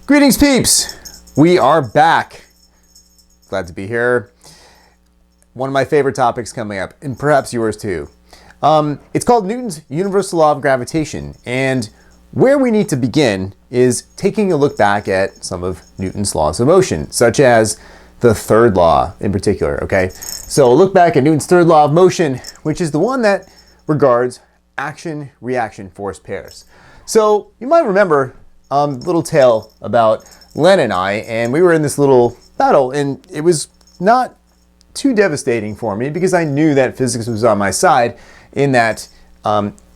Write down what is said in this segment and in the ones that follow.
Greetings, peeps! We are back. Glad to be here. One of my favorite topics coming up, and perhaps yours too. It's called Newton's Universal Law of Gravitation, and where we need to begin is taking a look back at some of Newton's laws of motion, such as the third law in particular, okay? So look back at Newton's third law of motion, which is the one that regards action-reaction force pairs. So you might remember a little tale about Len and I, and we were in this little battle, and it was not too devastating for me because I knew that physics was on my side in that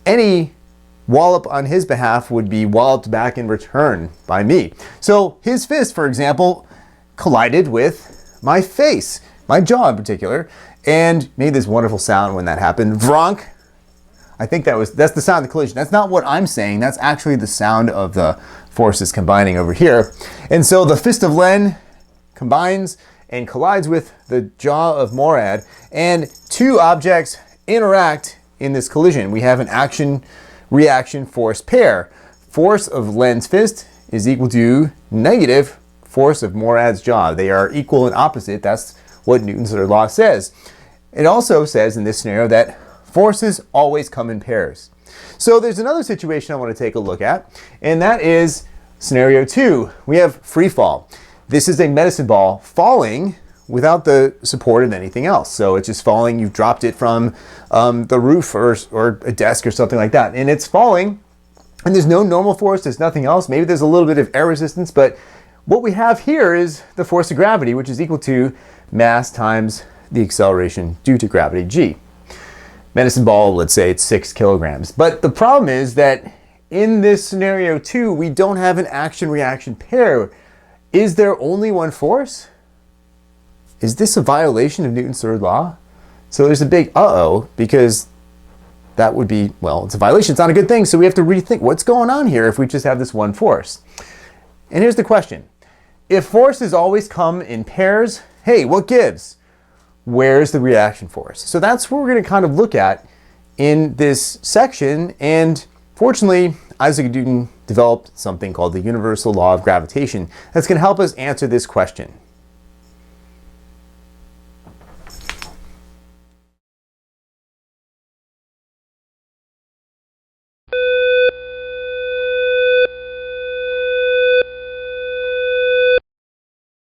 any wallop on his behalf would be walloped back in return by me. So his fist, for example, collided with my face, my jaw in particular, and made this wonderful sound when that happened. Vronk. I think that's the sound of the collision. That's not what I'm saying. That's actually the sound of the forces combining over here. And so the fist of Len combines and collides with the jaw of Morad, and two objects interact in this collision. We have an action-reaction force pair. Force of Len's fist is equal to negative force of Morad's jaw. They are equal and opposite. That's what Newton's third law says. It also says in this scenario that forces always come in pairs. So there's another situation I want to take a look at, and that is scenario 2. We have free fall. This is a medicine ball falling without the support of anything else. So it's just falling. You've dropped it from the roof or a desk or something like that, and it's falling, and there's no normal force. There's nothing else. Maybe there's a little bit of air resistance, but what we have here is the force of gravity, which is equal to mass times the acceleration due to gravity, g. Medicine ball, let's say it's 6 kilograms. But the problem is that in this scenario 2, we don't have an action-reaction pair. Is there only one force? Is this a violation of Newton's third law? So there's a big uh-oh, because that would be, well, it's a violation. It's not a good thing. So we have to rethink what's going on here if we just have this one force. And here's the question. If forces always come in pairs, hey, what gives? Where's the reaction force? So that's what we're going to kind of look at in this section. And fortunately, Isaac Newton developed something called the universal law of gravitation that's going to help us answer this question.